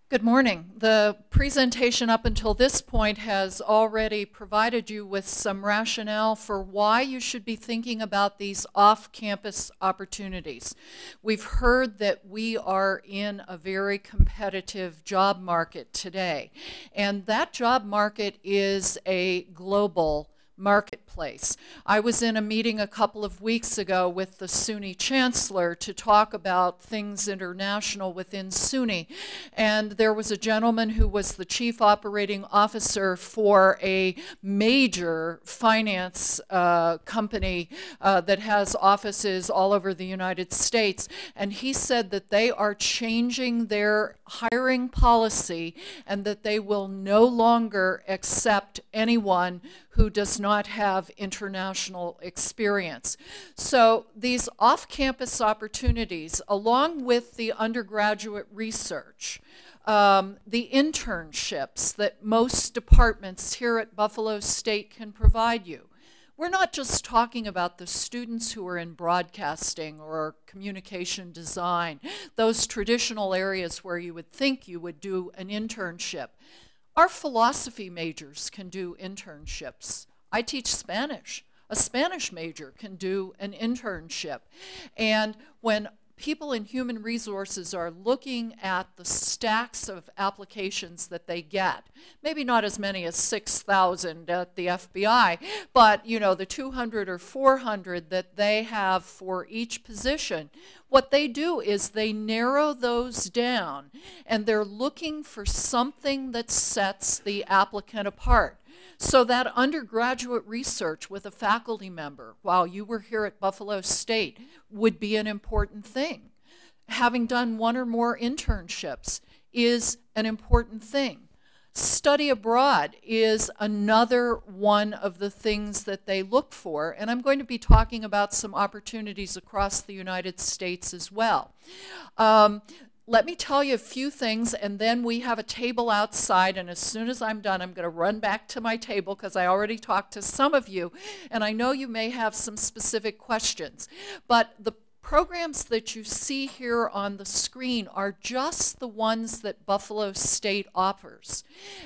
Good morning. The presentation up until this point has already provided you with some rationale for why you should be thinking about these off-campus opportunities. We've heard that we are in a very competitive job market today, and that job market is a global marketplace. I was in a meeting a couple of weeks ago with the SUNY chancellor to talk about things international within SUNY, and there was a gentleman who was the chief operating officer for a major finance company that has offices all over the United States, and he said that they are changing their hiring policy and that they will no longer accept anyone who does not have international experience. So these off-campus opportunities, along with the undergraduate research, the internships that most departments here at Buffalo State can provide you. We're not just talking about the students who are in broadcasting or communication design, those traditional areas where you would think you would do an internship. Our philosophy majors can do internships. I teach Spanish. A Spanish major can do an internship. And when people in human resources are looking at the stacks of applications that they get, maybe not as many as 6,000 at the FBI, but you know, the 200 or 400 that they have for each position, what they do is they narrow those down and they're looking for something that sets the applicant apart. So that undergraduate research with a faculty member while you were here at Buffalo State would be an important thing. Having done one or more internships is an important thing. Study abroad is another one of the things that they look for, and I'm going to be talking about some opportunities across the United States as well. Let me tell you a few things, and then we have a table outside, and as soon as I'm done, I'm going to run back to my table because I already talked to some of you, and I know you may have some specific questions. But the programs that you see here on the screen are just the ones that Buffalo State offers.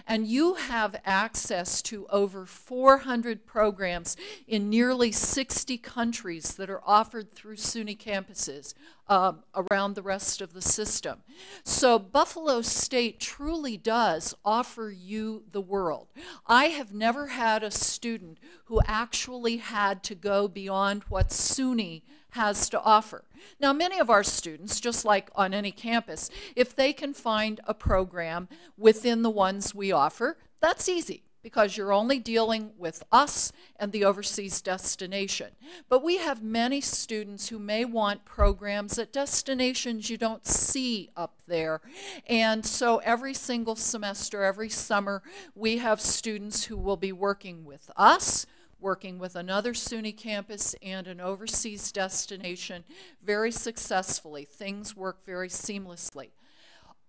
And you have access to over 400 programs in nearly 60 countries that are offered through SUNY campuses around the rest of the system. So Buffalo State truly does offer you the world. I have never had a student who actually had to go beyond what SUNY has to offer. Now, many of our students, just like on any campus, if they can find a program within the ones we offer, that's easy because you're only dealing with us and the overseas destination. But we have many students who may want programs at destinations you don't see up there. And so every single semester, every summer, we have students who will be working with us, working with another SUNY campus and an overseas destination very successfully. Things work very seamlessly.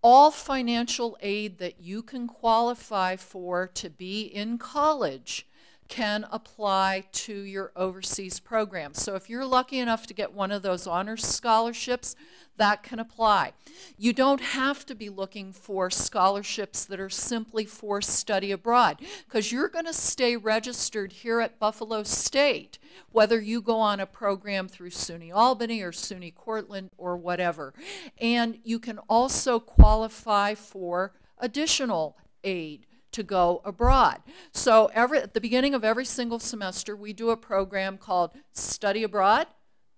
All financial aid that you can qualify for to be in college can apply to your overseas program. So if you're lucky enough to get one of those honors scholarships, that can apply. You don't have to be looking for scholarships that are simply for study abroad because you're going to stay registered here at Buffalo State, whether you go on a program through SUNY Albany or SUNY Cortland or whatever. And you can also qualify for additional aid to go abroad. So at the beginning of every single semester, we do a program called Study Abroad.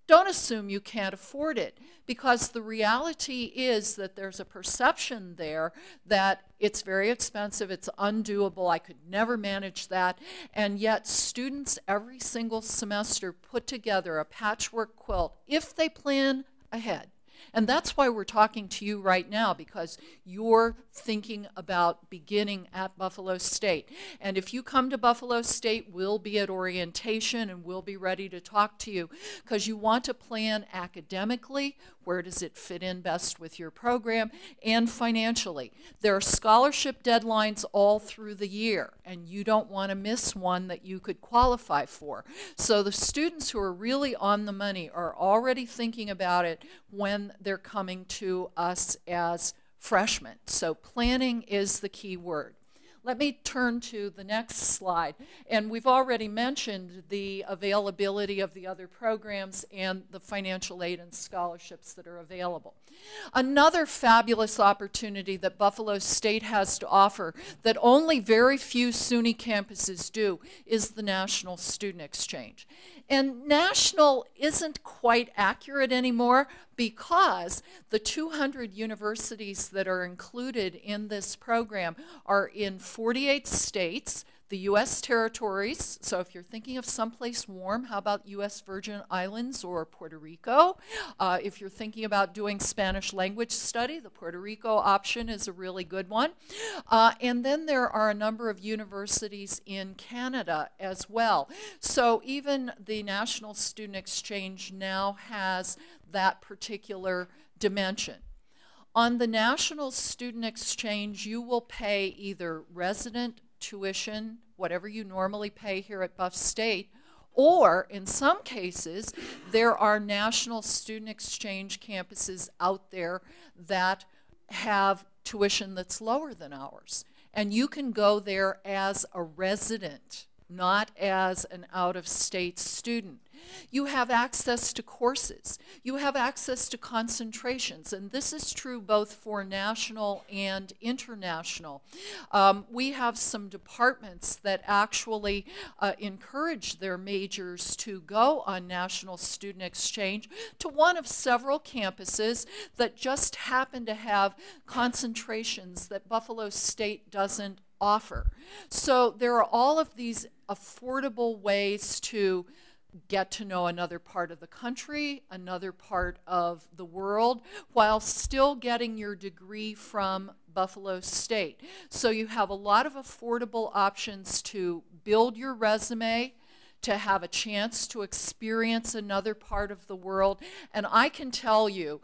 Don't assume you can't afford it, because the reality is that there's a perception there that it's very expensive, it's undoable, I could never manage that, and yet students every single semester put together a patchwork quilt if they plan ahead. And that's why we're talking to you right now, because you're thinking about beginning at Buffalo State. And if you come to Buffalo State, we'll be at orientation and we'll be ready to talk to you, because you want to plan academically, where does it fit in best with your program, and financially. There are scholarship deadlines all through the year, and you don't want to miss one that you could qualify for. So the students who are really on the money are already thinking about it when they're coming to us as freshmen. So planning is the key word. Let me turn to the next slide. And we've already mentioned the availability of the other programs and the financial aid and scholarships that are available. Another fabulous opportunity that Buffalo State has to offer that only very few SUNY campuses do is the National Student Exchange. And national isn't quite accurate anymore because the 200 universities that are included in this program are in 48 states, the U.S. territories. So if you're thinking of someplace warm, how about U.S. Virgin Islands or Puerto Rico? If you're thinking about doing Spanish language study, the Puerto Rico option is a really good one. And then there are a number of universities in Canada as well. So even the National Student Exchange now has that particular dimension. On the National Student Exchange, you will pay either resident tuition, whatever you normally pay here at Buff State, or in some cases, there are National Student Exchange campuses out there that have tuition that's lower than ours. And you can go there as a resident, not as an out-of-state student. You have access to courses. You have access to concentrations, and this is true both for national and international. We have some departments that actually encourage their majors to go on National Student Exchange to one of several campuses that just happen to have concentrations that Buffalo State doesn't offer. So there are all of these affordable ways to get to know another part of the country, another part of the world, while still getting your degree from Buffalo State. So you have a lot of affordable options to build your resume, to have a chance to experience another part of the world. And I can tell you,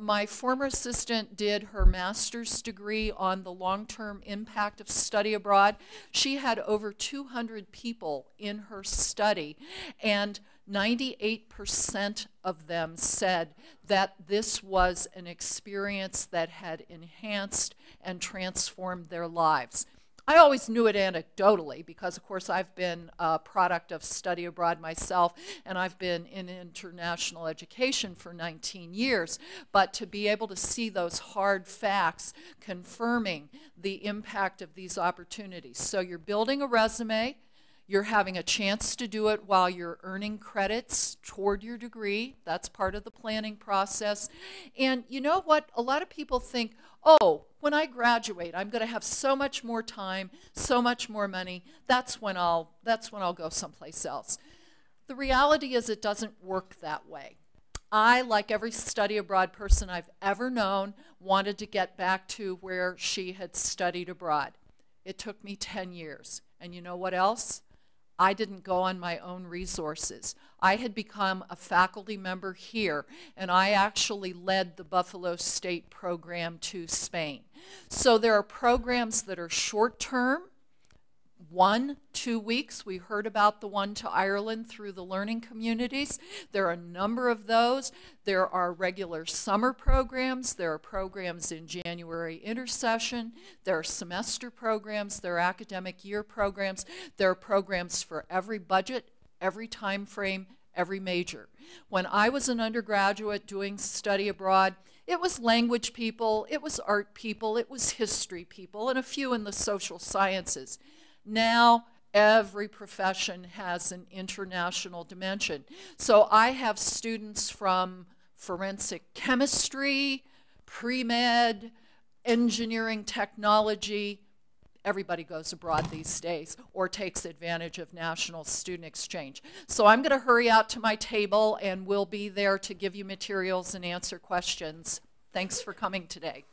my former assistant did her master's degree on the long-term impact of study abroad. She had over 200 people in her study, and 98% of them said that this was an experience that had enhanced and transformed their lives. I always knew it anecdotally because, of course, I've been a product of study abroad myself, and I've been in international education for 19 years. But to be able to see those hard facts confirming the impact of these opportunities. So you're building a resume. You're having a chance to do it while you're earning credits toward your degree. That's part of the planning process. And you know what? A lot of people think, oh, when I graduate, I'm going to have so much more time, so much more money. That's when I'll go someplace else. The reality is it doesn't work that way. I, like every study abroad person I've ever known, wanted to get back to where she had studied abroad. It took me 10 years. And you know what else? I didn't go on my own resources. I had become a faculty member here, and I actually led the Buffalo State program to Spain. So there are programs that are short-term, 1, 2 weeks. We heard about the one to Ireland through the learning communities. There are a number of those. There are regular summer programs. There are programs in January intersession. There are semester programs. There are academic year programs. There are programs for every budget, every time frame, every major. When I was an undergraduate doing study abroad, it was language people, it was art people, it was history people, and a few in the social sciences. Now, every profession has an international dimension. So I have students from forensic chemistry, pre-med, engineering technology. Everybody goes abroad these days or takes advantage of National Student Exchange. So I'm going to hurry out to my table, and we'll be there to give you materials and answer questions. Thanks for coming today.